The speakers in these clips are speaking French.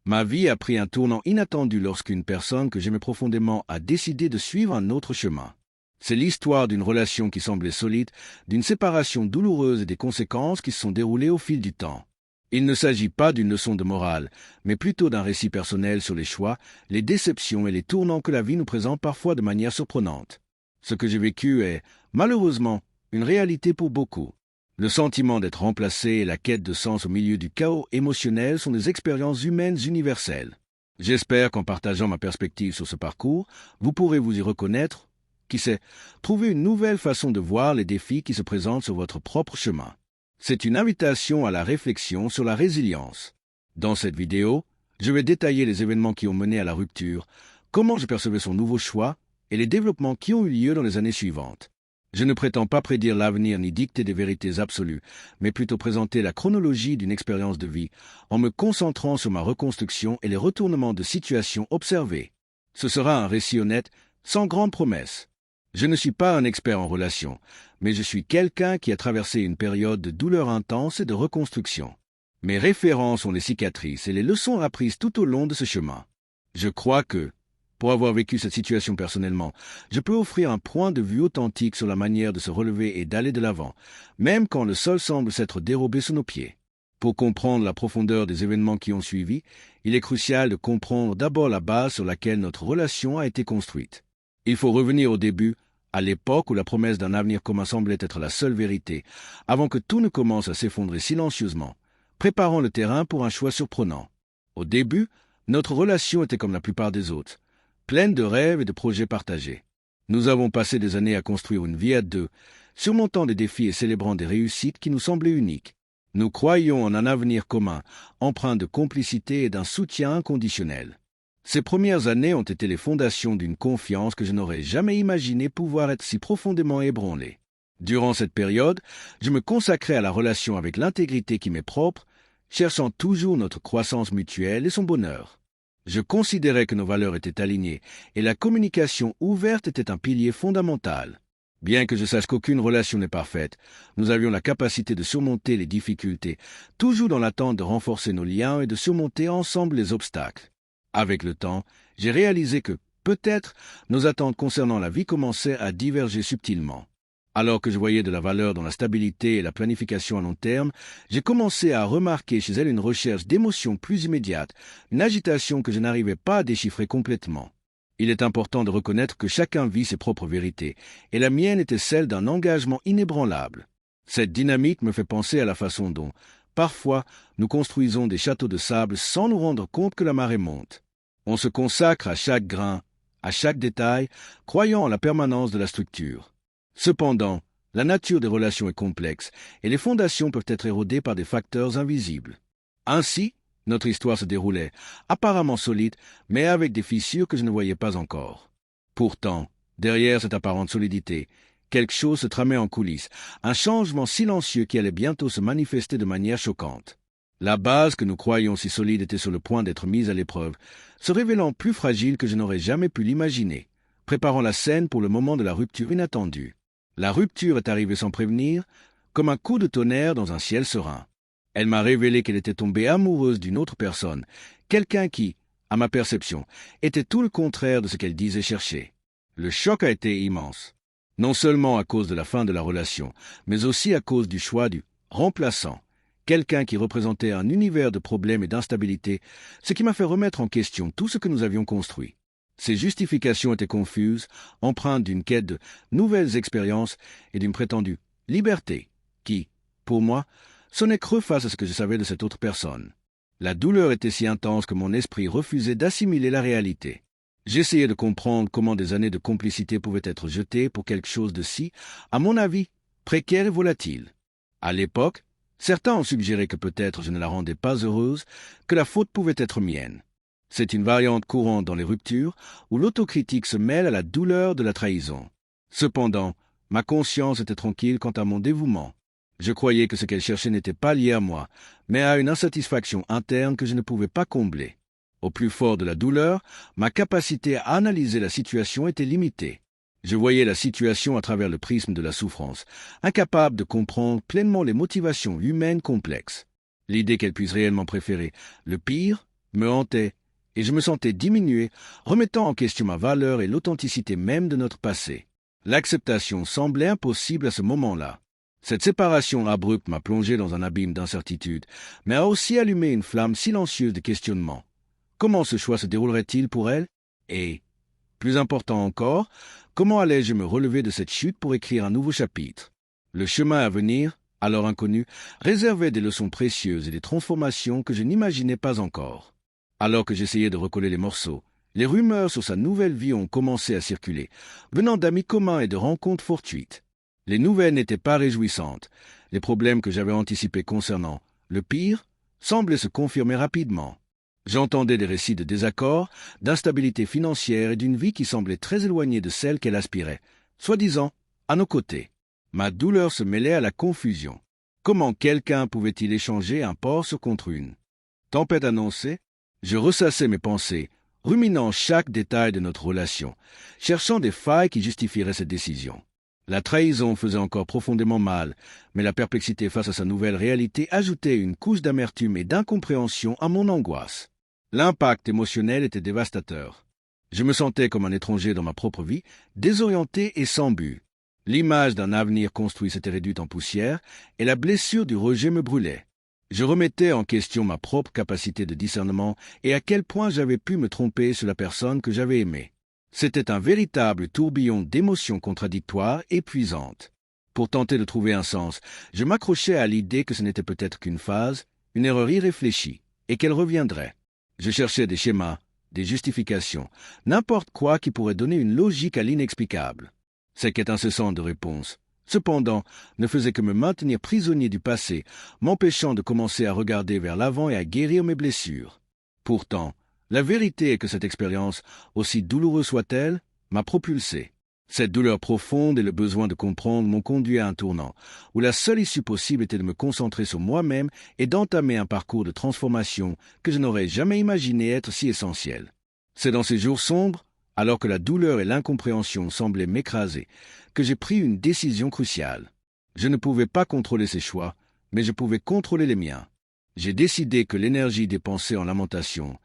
Ma vie a pris un tournant inattendu lorsqu'une personne que j'aimais profondément a décidé de suivre un autre chemin. C'est l'histoire d'une relation qui semblait solide, d'une séparation douloureuse et des conséquences qui se sont déroulées au fil du temps. Il ne s'agit pas d'une leçon de morale, mais plutôt d'un récit personnel sur les choix, les déceptions et les tournants que la vie nous présente parfois de manière surprenante. Ce que j'ai vécu est, malheureusement, une réalité pour beaucoup. Le sentiment d'être remplacé et la quête de sens au milieu du chaos émotionnel sont des expériences humaines universelles. J'espère qu'en partageant ma perspective sur ce parcours, vous pourrez vous y reconnaître, qui sait, trouver une nouvelle façon de voir les défis qui se présentent sur votre propre chemin. C'est une invitation à la réflexion sur la résilience. Dans cette vidéo, je vais détailler les événements qui ont mené à la rupture, comment je percevais son nouveau choix et les développements qui ont eu lieu dans les années suivantes. Je ne prétends pas prédire l'avenir ni dicter des vérités absolues, mais plutôt présenter la chronologie d'une expérience de vie en me concentrant sur ma reconstruction et les retournements de situation observés. Ce sera un récit honnête, sans grande promesse. Je ne suis pas un expert en relations, mais je suis quelqu'un qui a traversé une période de douleur intense et de reconstruction. Mes références sont les cicatrices et les leçons apprises tout au long de ce chemin. Je crois que, pour avoir vécu cette situation personnellement, je peux offrir un point de vue authentique sur la manière de se relever et d'aller de l'avant, même quand le sol semble s'être dérobé sous nos pieds. Pour comprendre la profondeur des événements qui ont suivi, il est crucial de comprendre d'abord la base sur laquelle notre relation a été construite. Il faut revenir au début, à l'époque où la promesse d'un avenir commun semblait être la seule vérité, avant que tout ne commence à s'effondrer silencieusement, préparant le terrain pour un choix surprenant. Au début, notre relation était comme la plupart des autres, pleine de rêves et de projets partagés. Nous avons passé des années à construire une vie à deux, surmontant des défis et célébrant des réussites qui nous semblaient uniques. Nous croyions en un avenir commun, empreint de complicité et d'un soutien inconditionnel. Ces premières années ont été les fondations d'une confiance que je n'aurais jamais imaginé pouvoir être si profondément ébranlée. Durant cette période, je me consacrais à la relation avec l'intégrité qui m'est propre, cherchant toujours notre croissance mutuelle et son bonheur. Je considérais que nos valeurs étaient alignées et la communication ouverte était un pilier fondamental. Bien que je sache qu'aucune relation n'est parfaite, nous avions la capacité de surmonter les difficultés, toujours dans l'attente de renforcer nos liens et de surmonter ensemble les obstacles. Avec le temps, j'ai réalisé que, peut-être, nos attentes concernant la vie commençaient à diverger subtilement. Alors que je voyais de la valeur dans la stabilité et la planification à long terme, j'ai commencé à remarquer chez elle une recherche d'émotions plus immédiates, une agitation que je n'arrivais pas à déchiffrer complètement. Il est important de reconnaître que chacun vit ses propres vérités, et la mienne était celle d'un engagement inébranlable. Cette dynamique me fait penser à la façon dont, parfois, nous construisons des châteaux de sable sans nous rendre compte que la marée monte. On se consacre à chaque grain, à chaque détail, croyant en la permanence de la structure. Cependant, la nature des relations est complexe et les fondations peuvent être érodées par des facteurs invisibles. Ainsi, notre histoire se déroulait, apparemment solide, mais avec des fissures que je ne voyais pas encore. Pourtant, derrière cette apparente solidité, quelque chose se tramait en coulisses, un changement silencieux qui allait bientôt se manifester de manière choquante. La base que nous croyions si solide était sur le point d'être mise à l'épreuve, se révélant plus fragile que je n'aurais jamais pu l'imaginer, préparant la scène pour le moment de la rupture inattendue. La rupture est arrivée sans prévenir, comme un coup de tonnerre dans un ciel serein. Elle m'a révélé qu'elle était tombée amoureuse d'une autre personne, quelqu'un qui, à ma perception, était tout le contraire de ce qu'elle disait chercher. Le choc a été immense, non seulement à cause de la fin de la relation, mais aussi à cause du choix du remplaçant, quelqu'un qui représentait un univers de problèmes et d'instabilité, ce qui m'a fait remettre en question tout ce que nous avions construit. Ces justifications étaient confuses, empreintes d'une quête de nouvelles expériences et d'une prétendue liberté qui, pour moi, sonnait creux face à ce que je savais de cette autre personne. La douleur était si intense que mon esprit refusait d'assimiler la réalité. J'essayais de comprendre comment des années de complicité pouvaient être jetées pour quelque chose de si, à mon avis, précaire et volatile. À l'époque, certains ont suggéré que peut-être je ne la rendais pas heureuse, que la faute pouvait être mienne. C'est une variante courante dans les ruptures où l'autocritique se mêle à la douleur de la trahison. Cependant, ma conscience était tranquille quant à mon dévouement. Je croyais que ce qu'elle cherchait n'était pas lié à moi, mais à une insatisfaction interne que je ne pouvais pas combler. Au plus fort de la douleur, ma capacité à analyser la situation était limitée. Je voyais la situation à travers le prisme de la souffrance, incapable de comprendre pleinement les motivations humaines complexes. L'idée qu'elle puisse réellement préférer le pire me hantait, et je me sentais diminué, remettant en question ma valeur et l'authenticité même de notre passé. L'acceptation semblait impossible à ce moment-là. Cette séparation abrupte m'a plongé dans un abîme d'incertitude, mais a aussi allumé une flamme silencieuse de questionnement. Comment ce choix se déroulerait-il pour elle? Et, plus important encore, comment allais-je me relever de cette chute pour écrire un nouveau chapitre? Le chemin à venir, alors inconnu, réservait des leçons précieuses et des transformations que je n'imaginais pas encore. Alors que j'essayais de recoller les morceaux, les rumeurs sur sa nouvelle vie ont commencé à circuler, venant d'amis communs et de rencontres fortuites. Les nouvelles n'étaient pas réjouissantes. Les problèmes que j'avais anticipés concernant le pire semblaient se confirmer rapidement. J'entendais des récits de désaccords, d'instabilité financière et d'une vie qui semblait très éloignée de celle qu'elle aspirait, soi-disant à nos côtés. Ma douleur se mêlait à la confusion. Comment quelqu'un pouvait-il échanger un Porsche contre une tempête annoncée? Je ressassais mes pensées, ruminant chaque détail de notre relation, cherchant des failles qui justifieraient cette décision. La trahison faisait encore profondément mal, mais la perplexité face à sa nouvelle réalité ajoutait une couche d'amertume et d'incompréhension à mon angoisse. L'impact émotionnel était dévastateur. Je me sentais comme un étranger dans ma propre vie, désorienté et sans but. L'image d'un avenir construit s'était réduite en poussière, et la blessure du rejet me brûlait. Je remettais en question ma propre capacité de discernement et à quel point j'avais pu me tromper sur la personne que j'avais aimée. C'était un véritable tourbillon d'émotions contradictoires, épuisantes. Pour tenter de trouver un sens, je m'accrochais à l'idée que ce n'était peut-être qu'une phase, une erreur irréfléchie, et qu'elle reviendrait. Je cherchais des schémas, des justifications, n'importe quoi qui pourrait donner une logique à l'inexplicable. Ces quêtes incessantes de réponses, cependant, ne faisaient que me maintenir prisonnier du passé, m'empêchant de commencer à regarder vers l'avant et à guérir mes blessures. Pourtant, la vérité est que cette expérience, aussi douloureuse soit-elle, m'a propulsé. Cette douleur profonde et le besoin de comprendre m'ont conduit à un tournant, où la seule issue possible était de me concentrer sur moi-même et d'entamer un parcours de transformation que je n'aurais jamais imaginé être si essentiel. C'est dans ces jours sombres, alors que la douleur et l'incompréhension semblaient m'écraser, que j'ai pris une décision cruciale. Je ne pouvais pas contrôler ses choix, mais je pouvais contrôler les miens. J'ai décidé que l'énergie dépensée en lamentation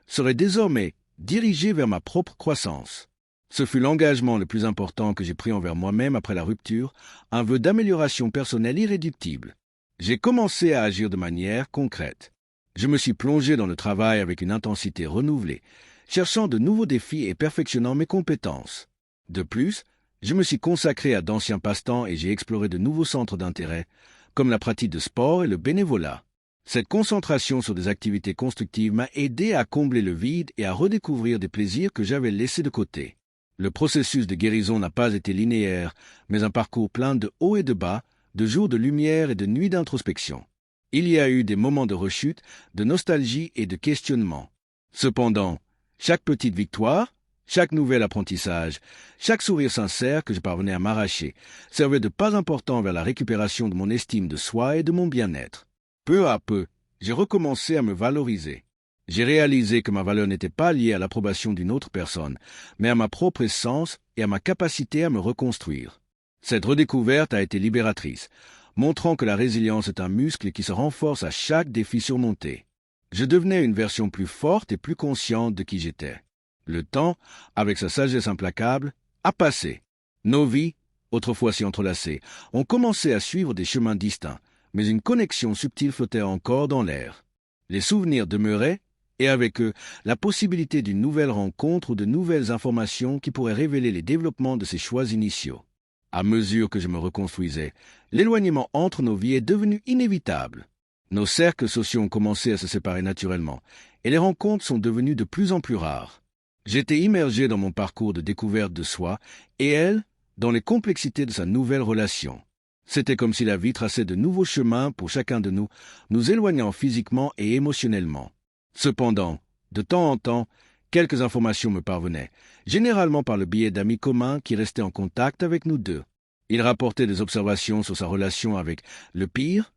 serait désormais dirigée vers ma propre croissance. Ce fut l'engagement le plus important que j'ai pris envers moi-même après la rupture, un vœu d'amélioration personnelle irréductible. J'ai commencé à agir de manière concrète. Je me suis plongé dans le travail avec une intensité renouvelée, cherchant de nouveaux défis et perfectionnant mes compétences. De plus, je me suis consacré à d'anciens passe-temps et j'ai exploré de nouveaux centres d'intérêt, comme la pratique de sport et le bénévolat. Cette concentration sur des activités constructives m'a aidé à combler le vide et à redécouvrir des plaisirs que j'avais laissés de côté. Le processus de guérison n'a pas été linéaire, mais un parcours plein de hauts et de bas, de jours de lumière et de nuits d'introspection. Il y a eu des moments de rechute, de nostalgie et de questionnement. Cependant, chaque petite victoire, chaque nouvel apprentissage, chaque sourire sincère que je parvenais à m'arracher, servait de pas important vers la récupération de mon estime de soi et de mon bien-être. Peu à peu, j'ai recommencé à me valoriser. J'ai réalisé que ma valeur n'était pas liée à l'approbation d'une autre personne, mais à ma propre essence et à ma capacité à me reconstruire. Cette redécouverte a été libératrice, montrant que la résilience est un muscle qui se renforce à chaque défi surmonté. Je devenais une version plus forte et plus consciente de qui j'étais. Le temps, avec sa sagesse implacable, a passé. Nos vies, autrefois si entrelacées, ont commencé à suivre des chemins distincts, mais une connexion subtile flottait encore dans l'air. Les souvenirs demeuraient, et avec eux, la possibilité d'une nouvelle rencontre ou de nouvelles informations qui pourraient révéler les développements de ces choix initiaux. À mesure que je me reconstruisais, l'éloignement entre nos vies est devenu inévitable. Nos cercles sociaux ont commencé à se séparer naturellement, et les rencontres sont devenues de plus en plus rares. J'étais immergé dans mon parcours de découverte de soi, et elle, dans les complexités de sa nouvelle relation. C'était comme si la vie traçait de nouveaux chemins pour chacun de nous, nous éloignant physiquement et émotionnellement. Cependant, de temps en temps, quelques informations me parvenaient, généralement par le biais d'amis communs qui restaient en contact avec nous deux. Ils rapportaient des observations sur sa relation avec le pire,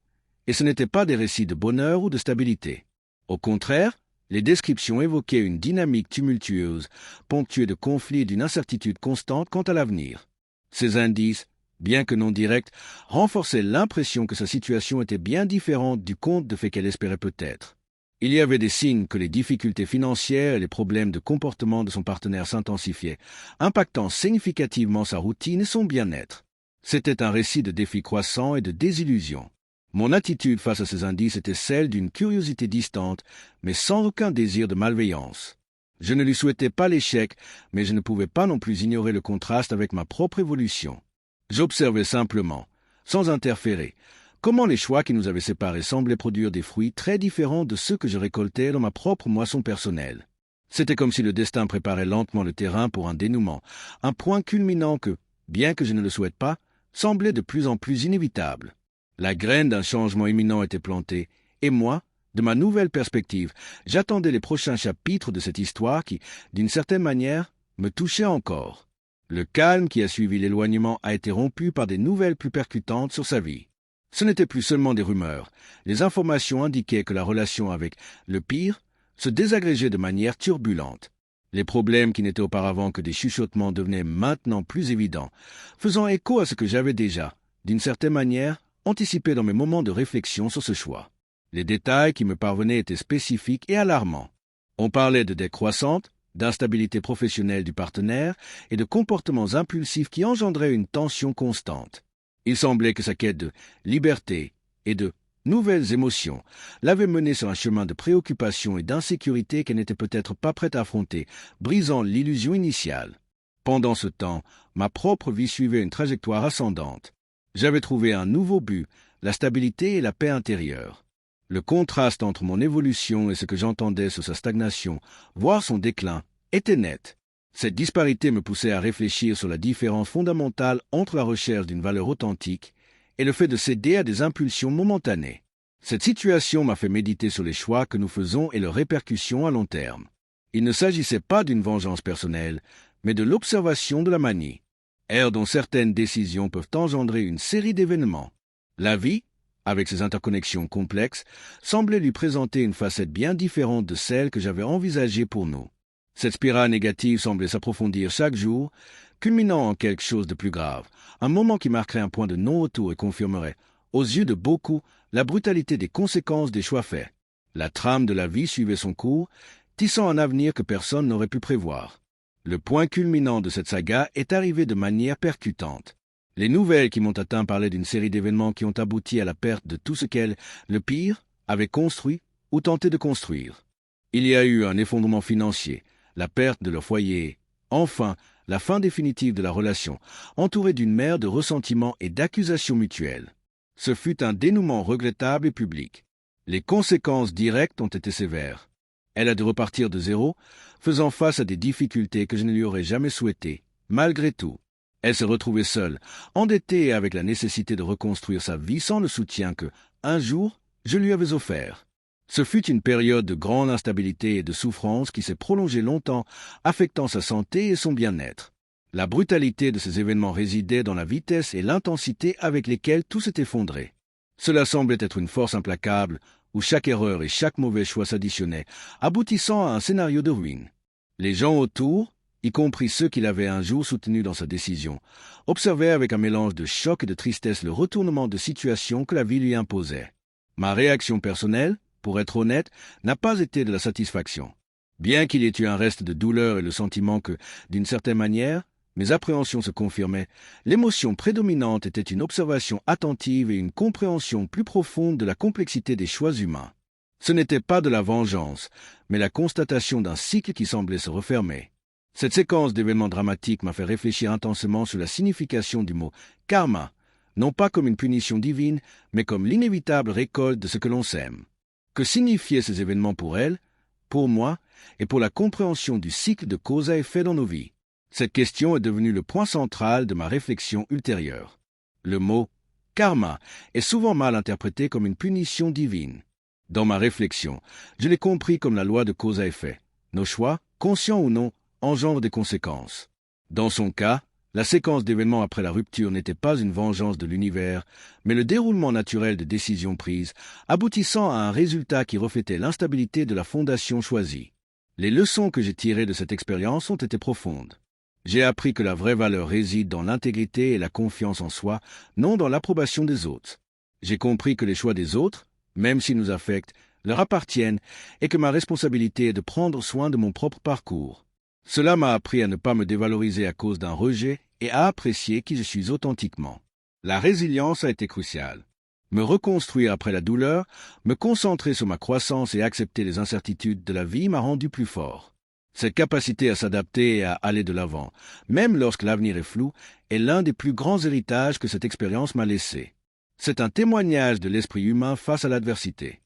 et ce n'étaient pas des récits de bonheur ou de stabilité. Au contraire, les descriptions évoquaient une dynamique tumultueuse, ponctuée de conflits et d'une incertitude constante quant à l'avenir. Ces indices, bien que non directs, renforçaient l'impression que sa situation était bien différente du conte de fait qu'elle espérait peut-être. Il y avait des signes que les difficultés financières et les problèmes de comportement de son partenaire s'intensifiaient, impactant significativement sa routine et son bien-être. C'était un récit de défis croissants et de désillusions. Mon attitude face à ces indices était celle d'une curiosité distante, mais sans aucun désir de malveillance. Je ne lui souhaitais pas l'échec, mais je ne pouvais pas non plus ignorer le contraste avec ma propre évolution. J'observais simplement, sans interférer, comment les choix qui nous avaient séparés semblaient produire des fruits très différents de ceux que je récoltais dans ma propre moisson personnelle. C'était comme si le destin préparait lentement le terrain pour un dénouement, un point culminant que, bien que je ne le souhaite pas, semblait de plus en plus inévitable. La graine d'un changement imminent était plantée, et moi, de ma nouvelle perspective, j'attendais les prochains chapitres de cette histoire qui, d'une certaine manière, me touchait encore. Le calme qui a suivi l'éloignement a été rompu par des nouvelles plus percutantes sur sa vie. Ce n'était plus seulement des rumeurs. Les informations indiquaient que la relation avec le pire se désagrégeait de manière turbulente. Les problèmes qui n'étaient auparavant que des chuchotements devenaient maintenant plus évidents, faisant écho à ce que j'avais déjà, d'une certaine manière, anticipé dans mes moments de réflexion sur ce choix. Les détails qui me parvenaient étaient spécifiques et alarmants. On parlait de dettes croissantes, d'instabilité professionnelle du partenaire et de comportements impulsifs qui engendraient une tension constante. Il semblait que sa quête de liberté et de nouvelles émotions l'avait menée sur un chemin de préoccupation et d'insécurité qu'elle n'était peut-être pas prête à affronter, brisant l'illusion initiale. Pendant ce temps, ma propre vie suivait une trajectoire ascendante. J'avais trouvé un nouveau but, la stabilité et la paix intérieure. Le contraste entre mon évolution et ce que j'entendais sur sa stagnation, voire son déclin, était net. Cette disparité me poussait à réfléchir sur la différence fondamentale entre la recherche d'une valeur authentique et le fait de céder à des impulsions momentanées. Cette situation m'a fait méditer sur les choix que nous faisons et leurs répercussions à long terme. Il ne s'agissait pas d'une vengeance personnelle, mais de l'observation de la manie, ère dont certaines décisions peuvent engendrer une série d'événements. La vie, avec ses interconnexions complexes, semblait lui présenter une facette bien différente de celle que j'avais envisagée pour nous. Cette spirale négative semblait s'approfondir chaque jour, culminant en quelque chose de plus grave, un moment qui marquerait un point de non-retour et confirmerait, aux yeux de beaucoup, la brutalité des conséquences des choix faits. La trame de la vie suivait son cours, tissant un avenir que personne n'aurait pu prévoir. Le point culminant de cette saga est arrivé de manière percutante. Les nouvelles qui m'ont atteint parlaient d'une série d'événements qui ont abouti à la perte de tout ce qu'elle, le pire, avait construit ou tenté de construire. Il y a eu un effondrement financier, la perte de leur foyer, enfin, la fin définitive de la relation, entourée d'une mer de ressentiments et d'accusations mutuelles. Ce fut un dénouement regrettable et public. Les conséquences directes ont été sévères. Elle a dû repartir de zéro, faisant face à des difficultés que je ne lui aurais jamais souhaitées, malgré tout. Elle s'est retrouvée seule, endettée et avec la nécessité de reconstruire sa vie sans le soutien que, un jour, je lui avais offert. Ce fut une période de grande instabilité et de souffrance qui s'est prolongée longtemps, affectant sa santé et son bien-être. La brutalité de ces événements résidait dans la vitesse et l'intensité avec lesquelles tout s'est effondré. Cela semblait être une force implacable, où chaque erreur et chaque mauvais choix s'additionnaient, aboutissant à un scénario de ruine. Les gens autour, y compris ceux qui l'avaient un jour soutenu dans sa décision, observaient avec un mélange de choc et de tristesse le retournement de situation que la vie lui imposait. Ma réaction personnelle, pour être honnête, n'a pas été de la satisfaction. Bien qu'il y ait eu un reste de douleur et le sentiment que, d'une certaine manière, mes appréhensions se confirmaient, l'émotion prédominante était une observation attentive et une compréhension plus profonde de la complexité des choix humains. Ce n'était pas de la vengeance, mais la constatation d'un cycle qui semblait se refermer. Cette séquence d'événements dramatiques m'a fait réfléchir intensément sur la signification du mot « karma », non pas comme une punition divine, mais comme l'inévitable récolte de ce que l'on sème. Que signifiaient ces événements pour elle, pour moi, et pour la compréhension du cycle de cause à effet dans nos vies? Cette question est devenue le point central de ma réflexion ultérieure. Le mot « karma » est souvent mal interprété comme une punition divine. Dans ma réflexion, je l'ai compris comme la loi de cause à effet. Nos choix, conscients ou non, engendrent des conséquences. Dans son cas, la séquence d'événements après la rupture n'était pas une vengeance de l'univers, mais le déroulement naturel de décisions prises, aboutissant à un résultat qui reflétait l'instabilité de la fondation choisie. Les leçons que j'ai tirées de cette expérience ont été profondes. J'ai appris que la vraie valeur réside dans l'intégrité et la confiance en soi, non dans l'approbation des autres. J'ai compris que les choix des autres, même s'ils nous affectent, leur appartiennent et que ma responsabilité est de prendre soin de mon propre parcours. Cela m'a appris à ne pas me dévaloriser à cause d'un rejet et à apprécier qui je suis authentiquement. La résilience a été cruciale. Me reconstruire après la douleur, me concentrer sur ma croissance et accepter les incertitudes de la vie m'a rendu plus fort. Cette capacité à s'adapter et à aller de l'avant, même lorsque l'avenir est flou, est l'un des plus grands héritages que cette expérience m'a laissé. C'est un témoignage de l'esprit humain face à l'adversité.